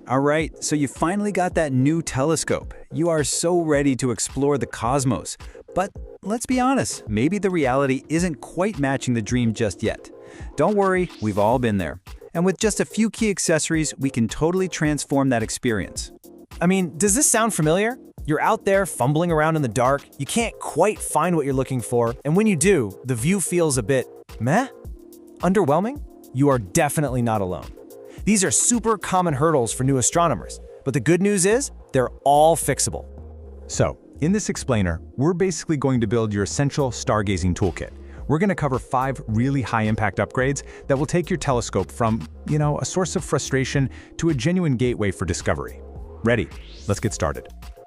All right, so you finally got that new telescope. You are so ready to explore the cosmos. But let's be honest, maybe the reality isn't quite matching the dream just yet. Don't worry, we've all been there. And with just a few key accessories, we can totally transform that experience. I mean, does this sound familiar? You're out there fumbling around in the dark, you can't quite find what you're looking for, and when you do, the view feels a bit meh? Underwhelming? You are definitely not alone. These are super common hurdles for new astronomers, but the good news is they're all fixable. So, in this explainer, we're basically going to build your essential stargazing toolkit. We're going to cover 5 really high-impact upgrades that will take your telescope from, a source of frustration to a genuine gateway for discovery. Ready? Let's get started.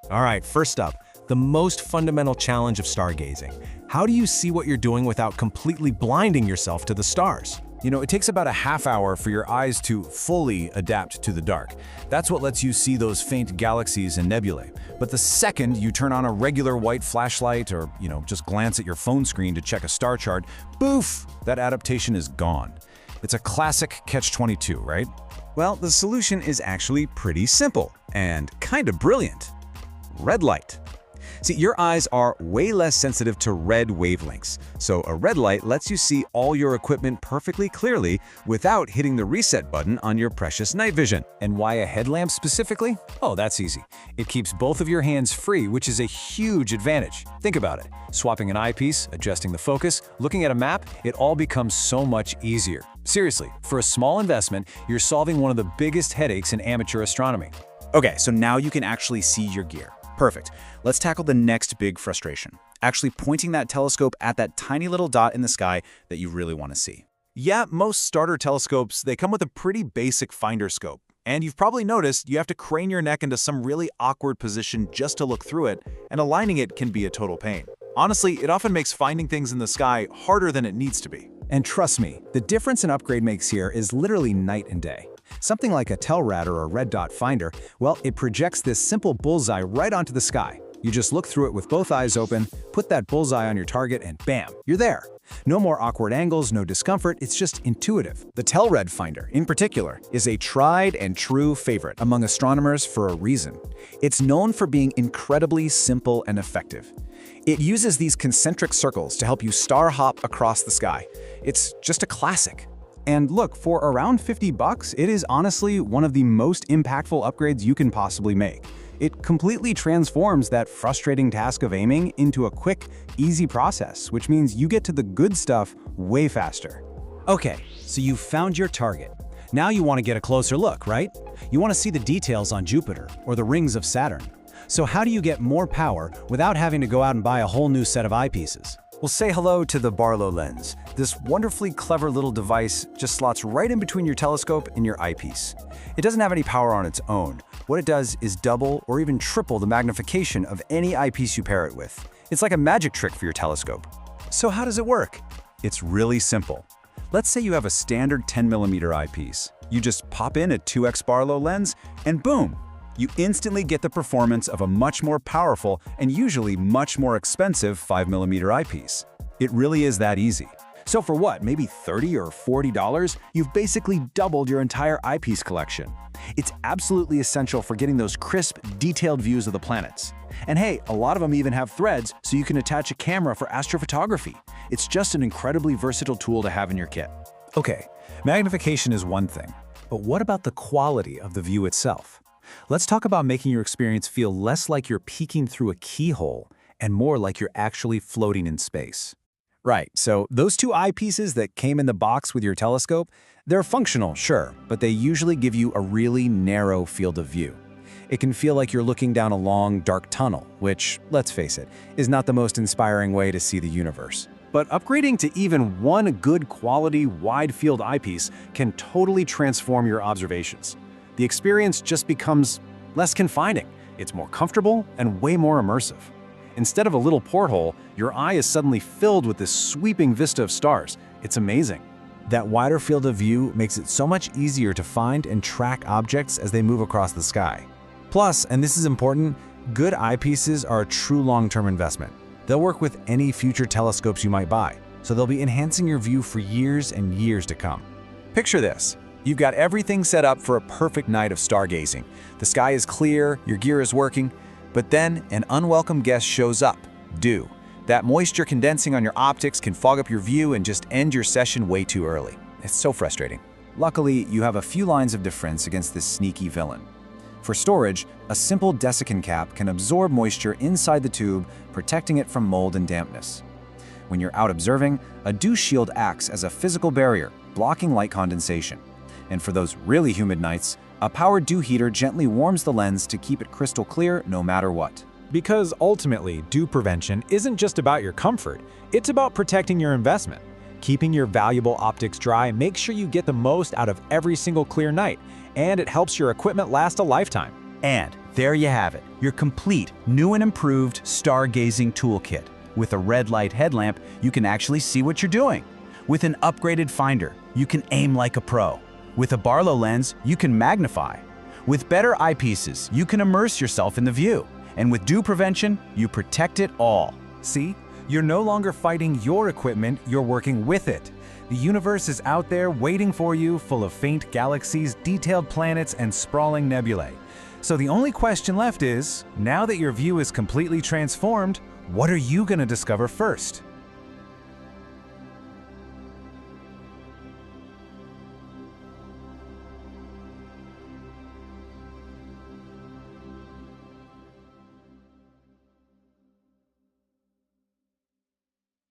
All right, first up, the most fundamental challenge of stargazing. How do you see what you're doing without completely blinding yourself to the stars? It takes about a half hour for your eyes to fully adapt to the dark. That's what lets you see those faint galaxies and nebulae. But the second you turn on a regular white flashlight or, just glance at your phone screen to check a star chart, boof, that adaptation is gone. It's a classic catch-22, right? Well, the solution is actually pretty simple and kind of brilliant. Red light. See, your eyes are way less sensitive to red wavelengths, so a red light lets you see all your equipment perfectly clearly without hitting the reset button on your precious night vision. And why a headlamp specifically? Oh, that's easy. It keeps both of your hands free, which is a huge advantage. Think about it. Swapping an eyepiece, adjusting the focus, looking at a map, it all becomes so much easier. Seriously, for a small investment, you're solving one of the biggest headaches in amateur astronomy. Okay, so now you can actually see your gear. Perfect. Let's tackle the next big frustration, actually pointing that telescope at that tiny little dot in the sky that you really want to see. Yeah, most starter telescopes, they come with a pretty basic finder scope. And you've probably noticed you have to crane your neck into some really awkward position just to look through it, and aligning it can be a total pain. Honestly, it often makes finding things in the sky harder than it needs to be. And trust me, the difference an upgrade makes here is literally night and day. Something like a Telrad or a red dot finder, well, it projects this simple bullseye right onto the sky. You just look through it with both eyes open, put that bullseye on your target, and bam, you're there. No more awkward angles, no discomfort, it's just intuitive. The Telrad finder, in particular, is a tried and true favorite among astronomers for a reason. It's known for being incredibly simple and effective. It uses these concentric circles to help you star hop across the sky. It's just a classic. And look, for around $50, it is honestly one of the most impactful upgrades you can possibly make. It completely transforms that frustrating task of aiming into a quick, easy process, which means you get to the good stuff way faster. Okay, so you've found your target. Now you want to get a closer look, right? You want to see the details on Jupiter or the rings of Saturn. So how do you get more power without having to go out and buy a whole new set of eyepieces? Well, say hello to the Barlow lens. This wonderfully clever little device just slots right in between your telescope and your eyepiece. It doesn't have any power on its own. What it does is double or even triple the magnification of any eyepiece you pair it with. It's like a magic trick for your telescope. So how does it work? It's really simple. Let's say you have a standard 10mm eyepiece. You just pop in a 2x Barlow lens and boom! You instantly get the performance of a much more powerful and usually much more expensive 5mm eyepiece. It really is that easy. So for what, maybe $30 or $40, you've basically doubled your entire eyepiece collection. It's absolutely essential for getting those crisp, detailed views of the planets. And hey, a lot of them even have threads so you can attach a camera for astrophotography. It's just an incredibly versatile tool to have in your kit. Okay, magnification is one thing, but what about the quality of the view itself? Let's talk about making your experience feel less like you're peeking through a keyhole and more like you're actually floating in space. Right, so those 2 eyepieces that came in the box with your telescope, they're functional, sure, but they usually give you a really narrow field of view. It can feel like you're looking down a long, dark tunnel, which, let's face it, is not the most inspiring way to see the universe. But upgrading to even one good quality, wide-field eyepiece can totally transform your observations. The experience just becomes less confining. It's more comfortable and way more immersive. Instead of a little porthole, your eye is suddenly filled with this sweeping vista of stars. It's amazing. That wider field of view makes it so much easier to find and track objects as they move across the sky. Plus, and this is important, good eyepieces are a true long-term investment. They'll work with any future telescopes you might buy, so they'll be enhancing your view for years and years to come. Picture this. You've got everything set up for a perfect night of stargazing. The sky is clear, your gear is working, but then an unwelcome guest shows up, dew. That moisture condensing on your optics can fog up your view and just end your session way too early. It's so frustrating. Luckily, you have a few lines of defense against this sneaky villain. For storage, a simple desiccant cap can absorb moisture inside the tube, protecting it from mold and dampness. When you're out observing, a dew shield acts as a physical barrier, blocking light condensation. And for those really humid nights, a powered dew heater gently warms the lens to keep it crystal clear no matter what. Because ultimately, dew prevention isn't just about your comfort, it's about protecting your investment. Keeping your valuable optics dry makes sure you get the most out of every single clear night, and it helps your equipment last a lifetime. And there you have it, your complete, new and improved stargazing toolkit. With a red light headlamp, you can actually see what you're doing. With an upgraded finder, you can aim like a pro. With a Barlow lens, you can magnify. With better eyepieces, you can immerse yourself in the view. And with dew prevention, you protect it all. See? You're no longer fighting your equipment, you're working with it. The universe is out there waiting for you, full of faint galaxies, detailed planets, and sprawling nebulae. So the only question left is, now that your view is completely transformed, what are you going to discover first?